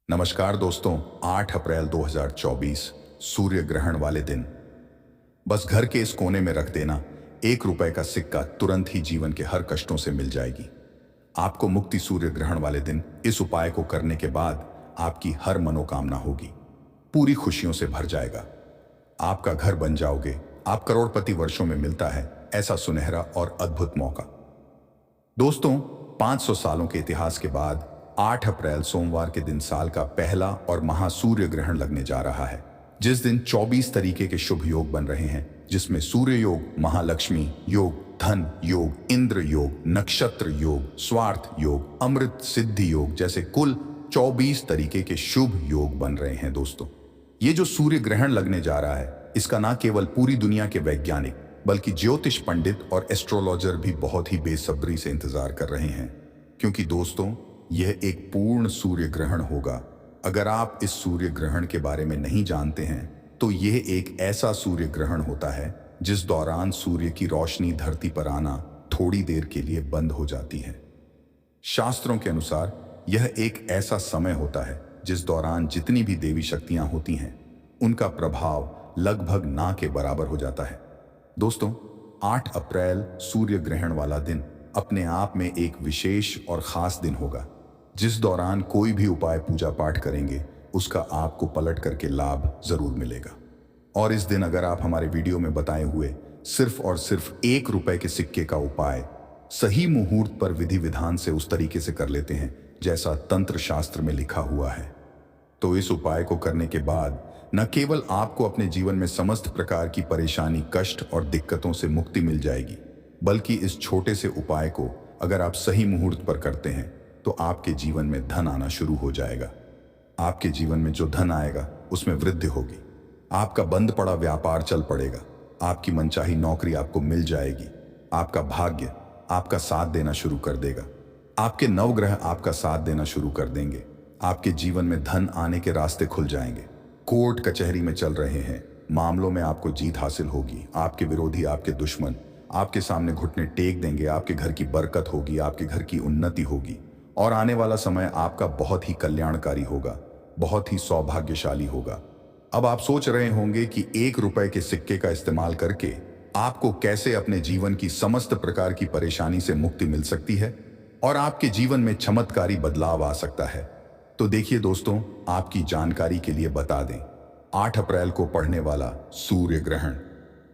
नमस्कार दोस्तों, 8 अप्रैल 2024 सूर्य ग्रहण वाले दिन। बस घर के इस कोने में रख देना, 1 रुपए का सिक्का तुरंत ही जीवन के हर कष्टों से मिल जाएगी। आपको मुक्ति सूर्य ग्रहण वाले दिन इस उपाय को करने के बाद आपकी हर मनोकामना होगी, पूरी खुशियों से भर जाएगा। आपका घर बन जाओगे, आप करोड़पति वर्षों में मिलता है ऐसा सुनहरा और अद्भुत मौका। दोस्तों, 500 सालों के इतिहास के बाद 8 अप्रैल सोमवार के दिन साल का पहला और महासूर्य ग्रहण लगने जा रहा है, जिस दिन 24 तरीके के शुभ योग बन रहे हैं, जिसमें सूर्य योग, महालक्ष्मी योग, धन योग, इंद्र योग, नक्षत्र योग, स्वार्थ योग, अमृत सिद्धि योग जैसे कुल 24 तरीके के शुभ योग बन रहे हैं। दोस्तों, ये जो सूर्य ग्रहण लगने जा रहा है, इसका न केवल पूरी दुनिया के वैज्ञानिक बल्कि ज्योतिष पंडित और एस्ट्रोलॉजर भी बहुत ही बेसब्री से इंतजार कर रहे हैं, क्योंकि दोस्तों यह एक पूर्ण सूर्य ग्रहण होगा। अगर आप इस सूर्य ग्रहण के बारे में नहीं जानते हैं तो यह एक ऐसा सूर्य ग्रहण होता है जिस दौरान सूर्य की रोशनी धरती पर आना थोड़ी देर के लिए बंद हो जाती है। शास्त्रों के अनुसार यह एक ऐसा समय होता है जिस दौरान जितनी भी देवी शक्तियां होती हैं उनका प्रभाव लगभग ना के बराबर हो जाता है। दोस्तों, 8 अप्रैल सूर्य ग्रहण वाला दिन अपने आप में एक विशेष और खास दिन होगा, जिस दौरान कोई भी उपाय पूजा पाठ करेंगे उसका आपको पलट करके लाभ जरूर मिलेगा। और इस दिन अगर आप हमारे वीडियो में बताए हुए सिर्फ और सिर्फ 1 रुपए के सिक्के का उपाय सही मुहूर्त पर विधि विधान से उस तरीके से कर लेते हैं जैसा तंत्र शास्त्र में लिखा हुआ है, तो इस उपाय को करने के बाद न केवल आपको अपने जीवन में समस्त प्रकार की परेशानी, कष्ट और दिक्कतों से मुक्ति मिल जाएगी, बल्कि इस छोटे से उपाय को अगर आप सही मुहूर्त पर करते हैं तो आपके जीवन में धन आना शुरू हो जाएगा। आपके जीवन में जो धन आएगा उसमें वृद्धि होगी, आपका बंद पड़ा व्यापार चल पड़ेगा, आपकी मनचाही नौकरी आपको मिल जाएगी, आपका भाग्य आपका साथ देना शुरू कर देगा, आपके नवग्रह आपका साथ देना शुरू कर देंगे, आपके जीवन में धन आने के रास्ते खुल जाएंगे। कोर्ट कचहरी में चल रहे हैं मामलों में आपको जीत हासिल होगी, आपके विरोधी, आपके दुश्मन आपके सामने घुटने टेक देंगे, आपके घर की बरकत होगी, आपके घर की उन्नति होगी और आने वाला समय आपका बहुत ही कल्याणकारी होगा, बहुत ही सौभाग्यशाली होगा। अब आप सोच रहे होंगे कि 1 रुपए के सिक्के का इस्तेमाल करके आपको कैसे अपने जीवन की समस्त प्रकार की परेशानी से मुक्ति मिल सकती है और आपके जीवन में चमत्कारी बदलाव आ सकता है। तो देखिए दोस्तों, आपकी जानकारी के लिए बता दें, 8 अप्रैल को पड़ने वाला सूर्य ग्रहण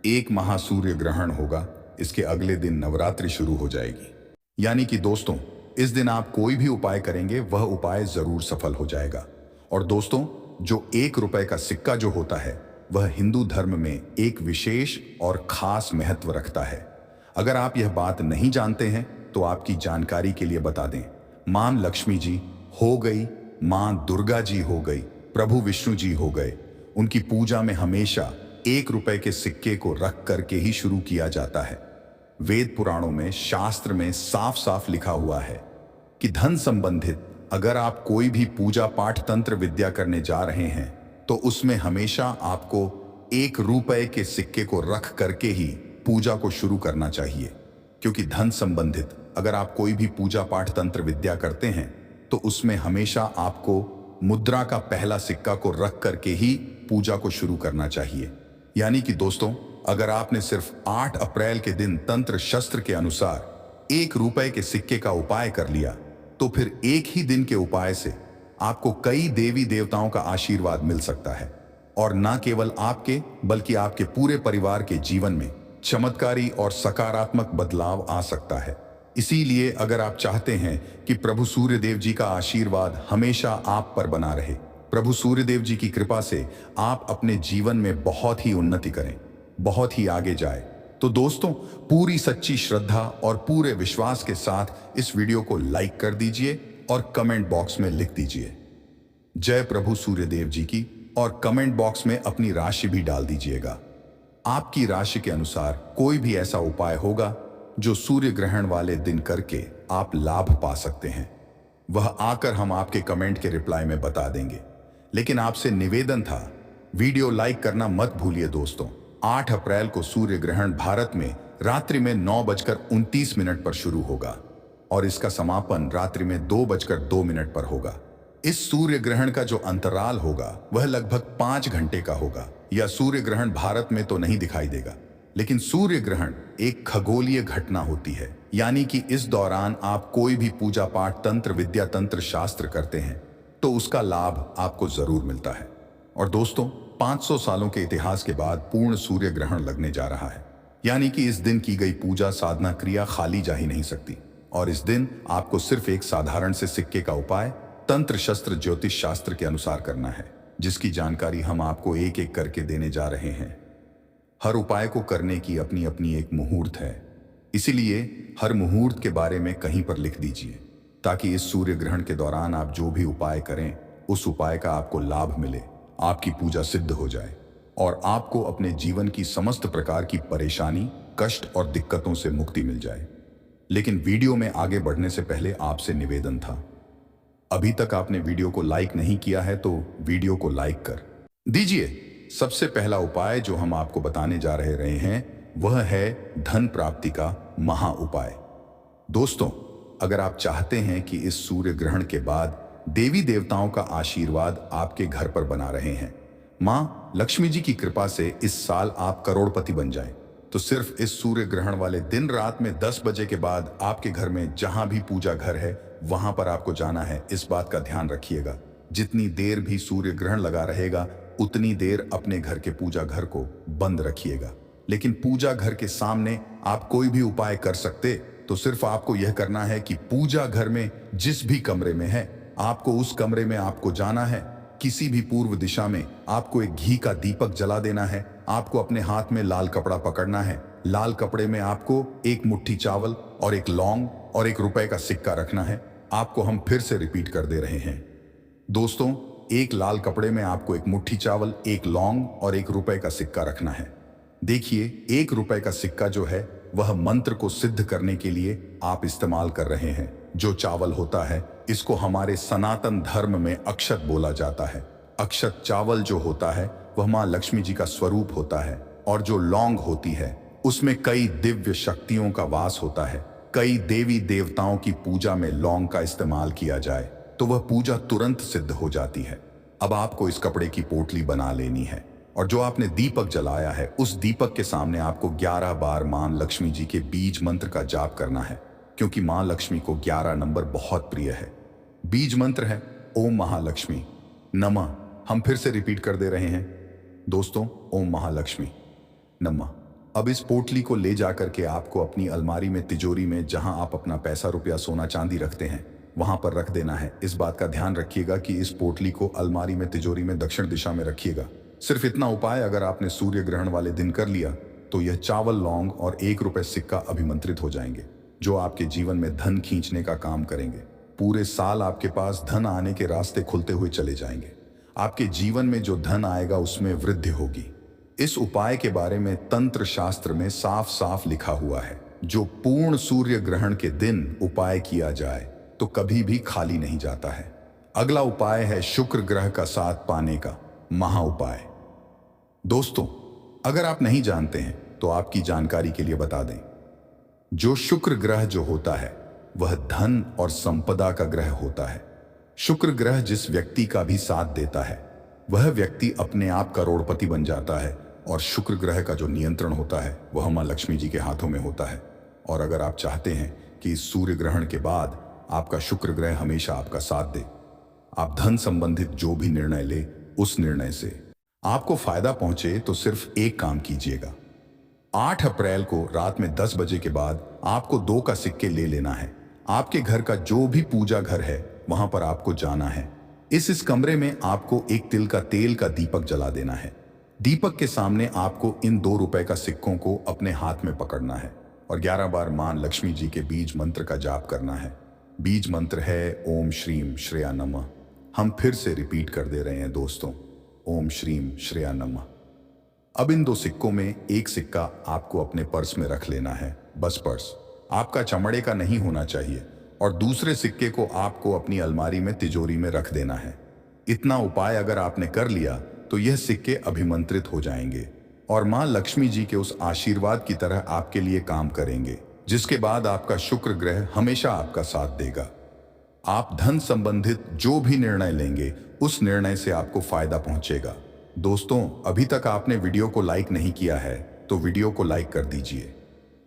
एक महासूर्य ग्रहण होगा। इसके अगले दिन नवरात्रि शुरू हो जाएगी, यानी कि दोस्तों इस दिन आप कोई भी उपाय करेंगे वह उपाय जरूर सफल हो जाएगा। और दोस्तों, जो 1 रुपए का सिक्का जो होता है वह हिंदू धर्म में एक विशेष और खास महत्व रखता है। अगर आप यह बात नहीं जानते हैं तो आपकी जानकारी के लिए बता दें, मां लक्ष्मी जी हो गई, मां दुर्गा जी हो गई, प्रभु विष्णु जी हो गए, उनकी पूजा में हमेशा 1 रुपए के सिक्के को रख करके ही शुरू किया जाता है। वेद पुराणों में, शास्त्र में साफ साफ लिखा हुआ है कि धन संबंधित अगर आप कोई भी पूजा पाठ तंत्र विद्या करने जा रहे हैं तो उसमें हमेशा आपको 1 रुपए के सिक्के को रख करके ही पूजा को शुरू करना चाहिए, क्योंकि धन संबंधित अगर आप कोई भी पूजा पाठ तंत्र विद्या करते हैं तो उसमें हमेशा आपको मुद्रा का पहला सिक्का को रख करके ही पूजा को शुरू करना चाहिए। यानी कि दोस्तों, अगर आपने सिर्फ 8 अप्रैल के दिन तंत्र शस्त्र के अनुसार 1 रुपए के सिक्के का उपाय कर लिया तो फिर एक ही दिन के उपाय से आपको कई देवी देवताओं का आशीर्वाद मिल सकता है और न केवल आपके बल्कि आपके पूरे परिवार के जीवन में चमत्कारी और सकारात्मक बदलाव आ सकता है। इसीलिए अगर आप चाहते हैं कि प्रभु सूर्यदेव जी का आशीर्वाद हमेशा आप पर बना रहे, प्रभु सूर्यदेव जी की कृपा से आप अपने जीवन में बहुत ही उन्नति करें, बहुत ही आगे जाए, तो दोस्तों पूरी सच्ची श्रद्धा और पूरे विश्वास के साथ इस वीडियो को लाइक कर दीजिए और कमेंट बॉक्स में लिख दीजिए जय प्रभु सूर्यदेव जी की, और कमेंट बॉक्स में अपनी राशि भी डाल दीजिएगा। आपकी राशि के अनुसार कोई भी ऐसा उपाय होगा जो सूर्य ग्रहण वाले दिन करके आप लाभ पा सकते हैं, वह आकर हम आपके कमेंट के रिप्लाई में बता देंगे। लेकिन आपसे निवेदन था, वीडियो लाइक करना मत भूलिए दोस्तों। 8 अप्रैल को सूर्य ग्रहण भारत में रात्रि में 9:29 पर शुरू होगा और इसका समापन रात्रि में 2:02 पर होगा। इस सूर्य ग्रहण का जो अंतराल होगा वह लगभग 5 घंटे का होगा। यह सूर्य ग्रहण भारत में तो नहीं दिखाई देगा, लेकिन सूर्य ग्रहण एक खगोलीय घटना होती है, यानी कि इस दौरान आप कोई भी पूजा पाठ, तंत्र विद्या, तंत्र शास्त्र करते हैं तो उसका लाभ आपको जरूर मिलता है। और दोस्तों, 500 सालों के इतिहास के बाद पूर्ण सूर्य ग्रहण लगने जा रहा है, यानी कि इस दिन की गई पूजा साधना क्रिया खाली जा ही नहीं सकती। और इस दिन आपको सिर्फ एक साधारण से सिक्के का उपाय तंत्र शस्त्र ज्योतिष शास्त्र के अनुसार करना है, जिसकी जानकारी हम आपको एक एक करके देने जा रहे हैं। हर उपाय को करने की अपनी अपनी एक मुहूर्त है, इसीलिए हर मुहूर्त के बारे में कहीं पर लिख दीजिए, ताकि इस सूर्य ग्रहण के दौरान आप जो भी उपाय करें उस उपाय का आपको लाभ मिले, आपकी पूजा सिद्ध हो जाए और आपको अपने जीवन की समस्त प्रकार की परेशानी, कष्ट और दिक्कतों से मुक्ति मिल जाए। लेकिन वीडियो में आगे बढ़ने से पहले आपसे निवेदन था, अभी तक आपने वीडियो को लाइक नहीं किया है तो वीडियो को लाइक कर दीजिए। सबसे पहला उपाय जो हम आपको बताने जा रहे हैं वह है धन प्राप्ति का महा उपाय। दोस्तों, अगर आप चाहते हैं कि इस सूर्य ग्रहण के बाद देवी देवताओं का आशीर्वाद आपके घर पर बना रहे हैं, माँ लक्ष्मी जी की कृपा से इस साल आप करोड़पति बन जाएं, तो सिर्फ इस सूर्य ग्रहण वाले दिन रात में 10 बजे के बाद आपके घर में जहां भी पूजा घर है वहां पर आपको जाना है। इस बात का ध्यान रखिएगा, जितनी देर भी सूर्य ग्रहण लगा रहेगा उतनी देर अपने घर के पूजा घर को बंद रखिएगा। लेकिन पूजा घर के सामने आप कोई भी उपाय कर सकते, तो सिर्फ आपको यह करना है कि पूजा घर में जिस भी कमरे में है आपको उस कमरे में आपको जाना है। किसी भी पूर्व दिशा में आपको एक घी का दीपक जला देना है। आपको अपने हाथ में लाल कपड़ा पकड़ना है। लाल कपड़े में आपको एक मुट्ठी चावल और एक लौंग और ₹1 का सिक्का रखना है। आपको हम फिर से रिपीट कर दे रहे हैं दोस्तों, एक लाल कपड़े में आपको एक मुट्ठी चावल, एक लौंग और ₹1 का सिक्का रखना है। देखिए, ₹1 का सिक्का जो है वह मंत्र को सिद्ध करने के लिए आप इस्तेमाल कर रहे हैं। जो चावल होता है इसको हमारे सनातन धर्म में अक्षत बोला जाता है। अक्षत चावल जो होता है वह माँ लक्ष्मी जी का स्वरूप होता है, और जो लौंग होती है उसमें कई दिव्य शक्तियों का वास होता है। कई देवी देवताओं की पूजा में लौंग का इस्तेमाल किया जाए तो वह पूजा तुरंत सिद्ध हो जाती है। अब आपको इस कपड़े की पोटली बना लेनी है, और जो आपने दीपक जलाया है उस दीपक के सामने आपको 11 बार मां लक्ष्मी जी के बीज मंत्र का जाप करना है, क्योंकि मां लक्ष्मी को 11 नंबर बहुत प्रिय है। बीज मंत्र है ओम महालक्ष्मी नमः। हम फिर से रिपीट कर दे रहे हैं दोस्तों, ओम महालक्ष्मी नमः। अब इस पोटली को ले जाकर के आपको अपनी अलमारी में, तिजोरी में, जहां आप अपना पैसा, रुपया, सोना चांदी रखते हैं वहां पर रख देना है। इस बात का ध्यान रखिएगा कि इस पोटली को अलमारी में, तिजोरी में दक्षिण दिशा में रखिएगा। सिर्फ इतना उपाय अगर आपने सूर्य ग्रहण वाले दिन कर लिया तो यह चावल, लौंग और ₹1 सिक्का अभिमंत्रित हो जाएंगे, जो आपके जीवन में धन खींचने का काम करेंगे। पूरे साल आपके पास धन आने के रास्ते खुलते हुए चले जाएंगे। आपके जीवन में जो धन आएगा उसमें वृद्धि होगी। इस उपाय के बारे में तंत्र शास्त्र में साफ साफ लिखा हुआ है, जो पूर्ण सूर्य ग्रहण के दिन उपाय किया जाए तो कभी भी खाली नहीं जाता है। अगला उपाय है शुक्र ग्रह का साथ पाने का महा उपाय। दोस्तों, अगर आप नहीं जानते हैं तो आपकी जानकारी के लिए बता दें, जो शुक्र ग्रह जो होता है वह धन और संपदा का ग्रह होता है। शुक्र ग्रह जिस व्यक्ति का भी साथ देता है वह व्यक्ति अपने आप करोड़पति बन जाता है, और शुक्र ग्रह का जो नियंत्रण होता है वह मां लक्ष्मी जी के हाथों में होता है। और अगर आप चाहते हैं कि इस सूर्य ग्रहण के बाद आपका शुक्र ग्रह हमेशा आपका साथ दे, आप धन संबंधित जो भी निर्णय ले उस निर्णय से आपको फायदा पहुंचे, तो सिर्फ एक काम कीजिएगा। 8 अप्रैल को रात में 10 बजे के बाद आपको 2 का सिक्के ले लेना है। आपके घर का जो भी पूजा घर है वहां पर आपको जाना है। इस कमरे में आपको एक तिल का तेल का दीपक जला देना है। दीपक के सामने आपको इन ₹2 का सिक्कों को अपने हाथ में पकड़ना है और 11 बार मां लक्ष्मी जी के बीज मंत्र का जाप करना है। बीज मंत्र है ओम श्रीम श्रेया नमः। हम फिर से रिपीट कर दे रहे हैं दोस्तों, ओम श्रीम श्रेया नमः। अब इन 2 सिक्कों में एक सिक्का आपको अपने पर्स में रख लेना है, बस पर्स आपका चमड़े का नहीं होना चाहिए, और दूसरे सिक्के को आपको अपनी अलमारी में, तिजोरी में रख देना है। इतना उपाय अगर आपने कर लिया तो यह सिक्के अभिमंत्रित हो जाएंगे और मां लक्ष्मी जी के उस आशीर्वाद की तरह आपके लिए काम करेंगे, जिसके बाद आपका शुक्र ग्रह हमेशा आपका साथ देगा। आप धन संबंधित जो भी निर्णय लेंगे उस निर्णय से आपको फायदा पहुंचेगा। दोस्तों, अभी तक आपने वीडियो को लाइक नहीं किया है तो वीडियो को लाइक कर दीजिए।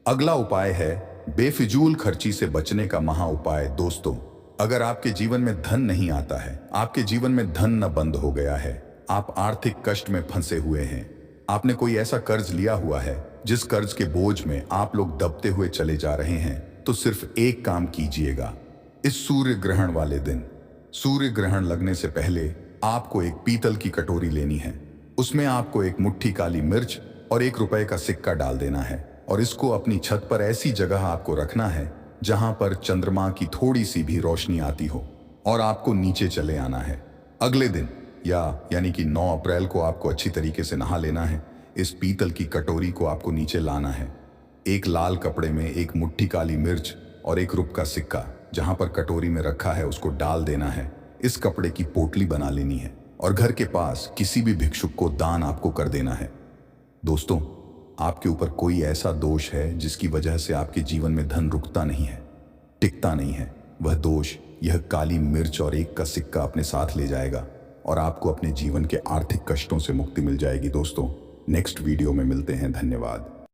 अगला उपाय है बेफिजूल खर्ची से बचने का महा उपाय। दोस्तों, अगर आपके जीवन में धन नहीं आता है, आपके जीवन में धन न बंद हो गया है, आप आर्थिक कष्ट में फंसे हुए हैं, आपने कोई ऐसा कर्ज लिया हुआ है जिस कर्ज के बोझ में आप लोग दबते हुए चले जा रहे हैं, तो सिर्फ एक काम कीजिएगा। इस सूर्य ग्रहण वाले दिन, सूर्य ग्रहण लगने से पहले आपको एक पीतल की कटोरी लेनी है। उसमें आपको एक मुट्ठी काली मिर्च और ₹1 का सिक्का डाल देना है और इसको अपनी छत पर ऐसी जगह आपको रखना है जहां पर चंद्रमा की थोड़ी सी भी रोशनी आती हो, और आपको नीचे चले आना है। अगले दिन यानी कि 9 अप्रैल को आपको अच्छी तरीके से नहा लेना है। इस पीतल की कटोरी को आपको नीचे लाना है। एक लाल कपड़े में एक मुट्ठी काली मिर्च और ₹1 का सिक्का जहां पर कटोरी में रखा है उसको डाल देना है। इस कपड़े की पोटली बना लेनी है और घर के पास किसी भी भिक्षुक को दान आपको कर देना है। दोस्तों, आपके ऊपर कोई ऐसा दोष है जिसकी वजह से आपके जीवन में धन रुकता नहीं है, टिकता नहीं है, वह दोष यह काली मिर्च और 1 का सिक्का अपने साथ ले जाएगा और आपको अपने जीवन के आर्थिक कष्टों से मुक्ति मिल जाएगी। दोस्तों, नेक्स्ट वीडियो में मिलते हैं। धन्यवाद।